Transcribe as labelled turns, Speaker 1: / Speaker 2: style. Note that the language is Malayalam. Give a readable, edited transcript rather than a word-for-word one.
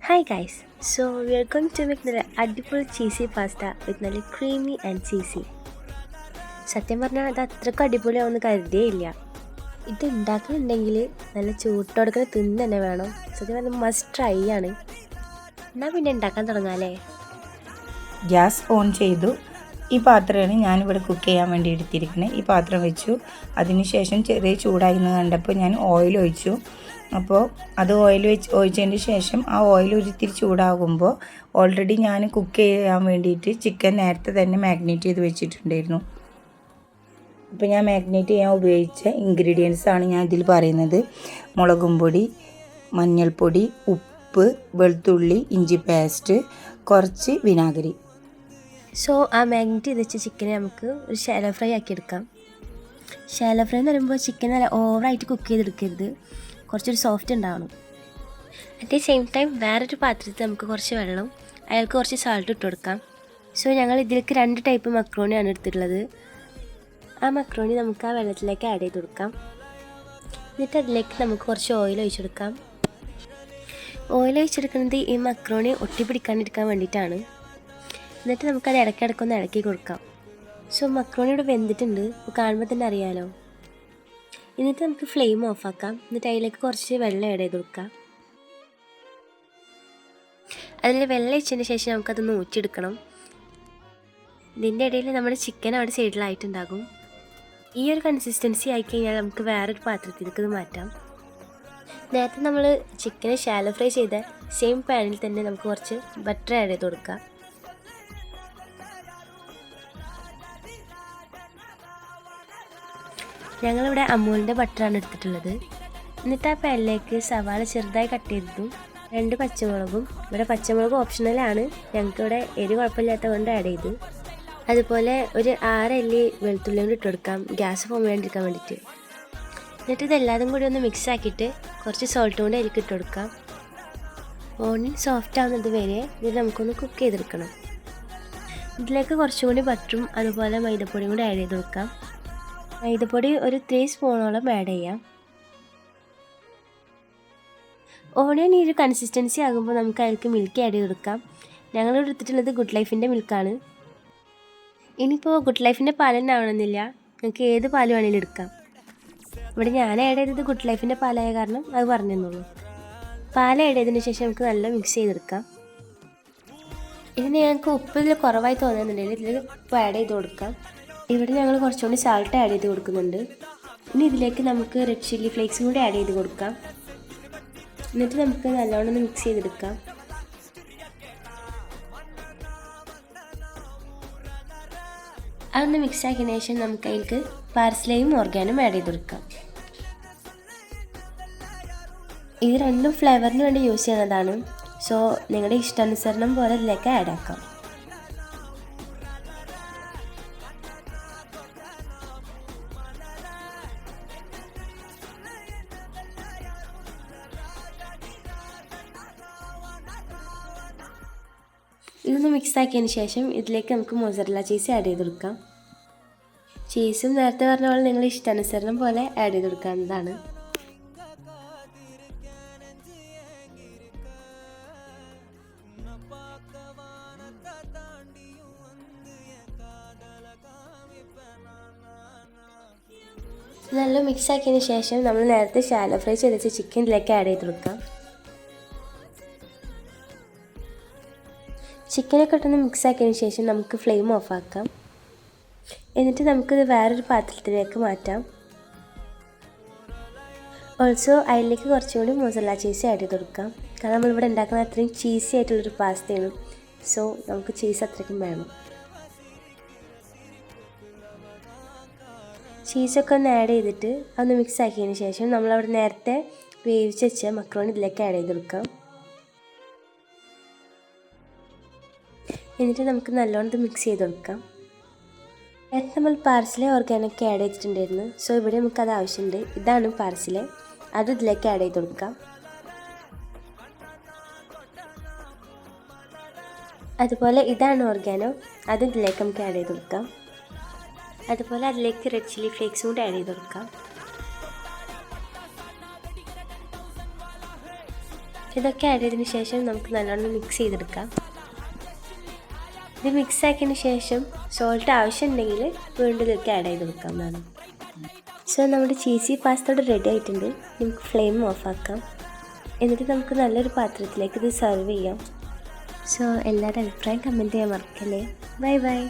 Speaker 1: Hi guys, so we are going to make നല്ല അടിപൊളി ചീസി പാസ്ത വിത്ത് നല്ല ക്രീമി ആൻഡ് ചീസി. സത്യം പറഞ്ഞാൽ അത് അത്രയ്ക്ക് അടിപൊളിയാവുമെന്ന് കരുതിയേ ഇല്ല. ഇത് ഉണ്ടാക്കുന്നുണ്ടെങ്കിൽ നല്ല ചൂട്ടോടെ തിന്ന് തന്നെ വേണം. സത്യം പറഞ്ഞാൽ മസ്റ്റ് ട്രൈ ആണ്. എന്നാൽ പിന്നെ ഉണ്ടാക്കാൻ തുടങ്ങാമല്ലേ?
Speaker 2: ഗ്യാസ് ഓൺ ചെയ്തു. ഈ പാത്രമാണ് ഞാനിവിടെ കുക്ക് ചെയ്യാൻ വേണ്ടി എടുത്തിരിക്കുന്നത്. ഈ പാത്രം വെച്ചു. അതിനുശേഷം ചെറിയ ചൂടായി എന്ന് കണ്ടപ്പോൾ ഞാൻ ഓയിൽ ഒഴിച്ചു. അപ്പോൾ അത് ഒഴിച്ചതിന് ശേഷം ആ ഓയിൽ ഒരിത്തിരി ചൂടാകുമ്പോൾ ഓൾറെഡി ഞാൻ കുക്ക് ചെയ്യാൻ വേണ്ടിയിട്ട് ചിക്കൻ നേരത്തെ തന്നെ മാഗ്നേറ്റ് ചെയ്ത് വെച്ചിട്ടുണ്ടായിരുന്നു. അപ്പോൾ ഞാൻ മാഗ്നേറ്റ് ചെയ്യാൻ ഉപയോഗിച്ച ഇൻഗ്രീഡിയൻസ് ആണ് ഞാൻ ഇതിൽ പറയുന്നത്. മുളകും പൊടി, മഞ്ഞൾപ്പൊടി, ഉപ്പ്, വെളുത്തുള്ളി, ഇഞ്ചി പേസ്റ്റ്, കുറച്ച് വിനാഗിരി.
Speaker 1: സോ ആ മാഗ്നേറ്റ് ചെയ്ത് വെച്ച ചിക്കനെ നമുക്ക് ഒരു ഷാലോ ഫ്രൈ ആക്കി എടുക്കാം. ഷാലോ ഫ്രൈ എന്ന് പറയുമ്പോൾ ചിക്കൻ നല്ല ഓവറായിട്ട് കുക്ക് ചെയ്തെടുക്കരുത്, കുറച്ചൊരു സോഫ്റ്റ് ഉണ്ടാവണം. അറ്റ് ദി സെയിം ടൈം വേറൊരു പാത്രത്തിൽ നമുക്ക് കുറച്ച് വെള്ളം, അയാൾക്ക് കുറച്ച് സാൾട്ട് ഇട്ട് കൊടുക്കാം. സോ ഞങ്ങൾ ഇതിലേക്ക് 2 ടൈപ്പ് മക്രോണിയാണ് എടുത്തിട്ടുള്ളത്. ആ മക്രോണി നമുക്ക് ആ വെള്ളത്തിലേക്ക് ആഡ് ചെയ്ത് കൊടുക്കാം. എന്നിട്ട് അതിലേക്ക് നമുക്ക് കുറച്ച് ഓയിൽ ഒഴിച്ചെടുക്കാം. ഓയിൽ ഒഴിച്ചെടുക്കുന്നത് ഈ മക്രോണി ഒട്ടിപ്പിടിക്കാണ്ടിരിക്കാൻ വേണ്ടിയിട്ടാണ്. എന്നിട്ട് നമുക്കത് ഇടയ്ക്കിടയ്ക്കൊന്ന് ഇളക്കി കൊടുക്കാം. സോ മക്രോണി ഇവിടെ വെന്തിട്ടുണ്ട്, കാണുമ്പോൾ തന്നെ അറിയാമല്ലോ. എന്നിട്ട് നമുക്ക് ഫ്ലെയിം ഓഫാക്കാം. എന്നിട്ട് അതിലേക്ക് കുറച്ച് വെള്ളം ആഡ് ചെയ്ത് കൊടുക്കാം. അതിൽ വെള്ളം ഒഴിച്ചതിന് ശേഷം നമുക്കതൊന്ന് ഊറ്റിയെടുക്കണം. ഇതിൻ്റെ ഇടയിൽ നമ്മുടെ ചിക്കൻ അവിടെ സൈഡിലായിട്ടുണ്ടാകും. ഈ ഒരു കൺസിസ്റ്റൻസി ആയിക്കഴിഞ്ഞാൽ നമുക്ക് വേറൊരു പാത്രത്തിലേക്ക് ഇത് മാറ്റാം. നേരത്തെ നമ്മൾ ചിക്കനെ ഷാലോ ഫ്രൈ ചെയ്ത സെയിം പാനിൽ തന്നെ നമുക്ക് കുറച്ച് ബട്ടർ ആഡ് ചെയ്ത് കൊടുക്കാം. ഞങ്ങളിവിടെ അമൂലിൻ്റെ ബട്ടറാണ് എടുത്തിട്ടുള്ളത്. എന്നിട്ട് ആ പാനിലേക്ക് സവാള ചെറുതായി കട്ട് ചെയ്തതും 2 പച്ചമുളകും, ഇവിടെ പച്ചമുളക് ഓപ്ഷണലാണ്, ഞങ്ങൾക്കിവിടെ എരിവ് കുഴപ്പമില്ലാത്ത കൊണ്ട് ആഡ് ചെയ്തു. അതുപോലെ ഒരു 6 അല്ലി വെളുത്തുള്ളി കൊണ്ട് ഇട്ട് കൊടുക്കാം, ഗ്യാസ് ഫോം ചെയ്യാണ്ടിരിക്കാൻ വേണ്ടിയിട്ട്. എന്നിട്ട് ഇതെല്ലാതും കൂടി ഒന്ന് മിക്സ് ആക്കിയിട്ട് കുറച്ച് സോൾട്ട് കൊണ്ട് അതിലേക്ക് ഇട്ട് കൊടുക്കാം. ഓണിയൻ സോഫ്റ്റ് ആവുന്നത് വരെ ഇത് നമുക്കൊന്ന് കുക്ക് ചെയ്തെടുക്കണം. ഇതിലേക്ക് കുറച്ചും കൂടി ബട്ടറും അതുപോലെ മൈദപ്പൊടിയും കൂടി ആഡ് ചെയ്ത് കൊടുക്കാം. മൈദപ്പൊടി ഒരു 3 സ്പൂണോളം ആഡ് ചെയ്യാം. ഓണിയൻ ഈ ഒരു കൺസിസ്റ്റൻസി ആകുമ്പോൾ നമുക്ക് അതിലേക്ക് മിൽക്ക് ആഡ് ചെയ്ത് കൊടുക്കാം. ഞങ്ങൾ എടുത്തിട്ടുള്ളത് ഗുഡ് ലൈഫിൻ്റെ മിൽക്കാണ്. ഇനിയിപ്പോൾ ഗുഡ് ലൈഫിൻ്റെ പാൽ തന്നെ ആവണമെന്നില്ല, നിങ്ങൾക്ക് ഏത് പാൽ വേണമെങ്കിലും എടുക്കാം. ഇവിടെ ഞാൻ ആഡ് ചെയ്തത് ഗുഡ് ലൈഫിൻ്റെ പാലായ കാരണം അത് പറഞ്ഞു തന്നുള്ളൂ. പാൽ ആഡ് ചെയ്തതിന് ശേഷം നമുക്ക് നല്ല മിക്സ് ചെയ്തെടുക്കാം. ഇനി ഞങ്ങൾക്ക് ഉപ്പ് ഇതിൽ കുറവായി തോന്നുന്നുണ്ടെങ്കിൽ ഇതിൽ ഉപ്പ് ആഡ് ചെയ്ത് കൊടുക്കാം. ഇവിടെ ഞങ്ങൾ കുറച്ചുകൂടി സാൾട്ട് ആഡ് ചെയ്ത് കൊടുക്കുന്നുണ്ട്. ഇനി ഇതിലേക്ക് നമുക്ക് റെഡ് ചില്ലി ഫ്ലേക്സും കൂടി ആഡ് ചെയ്ത് കൊടുക്കാം. എന്നിട്ട് നമുക്ക് നല്ലോണം ഒന്ന് മിക്സ് ചെയ്തെടുക്കാം. അതൊന്ന് മിക്സ് ആക്കിയതിന് ശേഷം നമുക്ക് അതിലേക്ക് പാർസ്ലേയും ഓർഗാനും ആഡ് ചെയ്ത് കൊടുക്കാം. ഇത് രണ്ടും ഫ്ലേവറിന് വേണ്ടി യൂസ് ചെയ്യുന്നതാണ്. സോ നിങ്ങളുടെ ഇഷ്ടാനുസരണം പോലെ ഇതിലേക്ക് ആഡ് ആക്കാം. ഇതൊന്ന് മിക്സ് ആക്കിയതിന് ശേഷം ഇതിലേക്ക് നമുക്ക് മൊസറല്ല ചീസ് ആഡ് ചെയ്ത് കൊടുക്കാം. ചീസും നേരത്തെ പറഞ്ഞ പോലെ നിങ്ങൾ ഇഷ്ടാനുസരണം പോലെ ആഡ് ചെയ്ത് കൊടുക്കാവുന്നതാണ്. നല്ല മിക്സ് ആക്കിയതിന് ശേഷം നമ്മൾ നേരത്തെ ഷാലോ ഫ്രൈ ചെയ്ത് വെച്ച ചിക്കൻ ഇതിലേക്ക് ആഡ് ചെയ്ത് കൊടുക്കാം. ചിക്കനൊക്കെ ഇട്ടൊന്ന് മിക്സ് ആക്കിയതിന് ശേഷം നമുക്ക് ഫ്ലെയിം ഓഫ് ആക്കാം. എന്നിട്ട് നമുക്കിത് വേറൊരു പാത്രത്തിലേക്ക് മാറ്റാം. ഓൾസോ അതിലേക്ക് കുറച്ചും കൂടി മൊസറല്ല ചീസ് ആഡ് ചെയ്ത് കൊടുക്കാം. കാരണം നമ്മളിവിടെ ഉണ്ടാക്കുന്ന അത്രയും ചീസി ആയിട്ടുള്ളൊരു പാസ്തയാണ്. സോ നമുക്ക് ചീസ് അത്രയ്ക്കും വേണം. ചീസൊക്കെ ഒന്ന് ആഡ് ചെയ്തിട്ട് അതൊന്ന് മിക്സ് ആക്കിയതിന് ശേഷം നമ്മളവിടെ നേരത്തെ വേവിച്ച് വെച്ച മക്രോണി ഇതിലേക്ക് ആഡ് ചെയ്ത് കൊടുക്കാം. എന്നിട്ട് നമുക്ക് നല്ലോണം ഇത് മിക്സ് ചെയ്ത് കൊടുക്കാം. നേരത്തെ നമ്മൾ പാർസലെ ഓർഗാനൊക്കെ ആഡ് ചെയ്തിട്ടുണ്ടായിരുന്നു. സോ ഇവിടെ നമുക്കത് ആവശ്യമുണ്ട്. ഇതാണ് പാർസലെ, അത് ഇതിലേക്ക് ആഡ് ചെയ്ത് കൊടുക്കാം. അതുപോലെ ഇതാണ് ഓർഗാനോ, അത് ഇതിലേക്ക് നമുക്ക് ആഡ് ചെയ്ത് കൊടുക്കാം. അതുപോലെ അതിലേക്ക് റെഡ് ചില്ലി ഫ്ലേക്സും കൂടി ആഡ് ചെയ്ത് കൊടുക്കാം. ഇതൊക്കെ ആഡ് ചെയ്തതിന് ശേഷം നമുക്ക് നല്ലോണം മിക്സ് ചെയ്തെടുക്കാം. ഇത് മിക്സ് ആക്കിയതിന് ശേഷം സോൾട്ട് ആവശ്യമുണ്ടെങ്കിൽ വീണ്ടും ഇതൊക്കെ ആഡ് ചെയ്ത് കൊടുക്കാവുന്നതാണ്. സോ നമ്മുടെ ചീസി പാസ്ത റെഡി ആയിട്ടുണ്ട്. നമുക്ക് ഫ്ലെയിം ഓഫ് ആക്കാം. എന്നിട്ട് നമുക്ക് നല്ലൊരു പാത്രത്തിലേക്ക് ഇത് സെർവ് ചെയ്യാം. സോ എല്ലാവരും അഭിപ്രായം കമൻറ്റ് ചെയ്യാൻ മറക്കല്ലേ. Bye bye.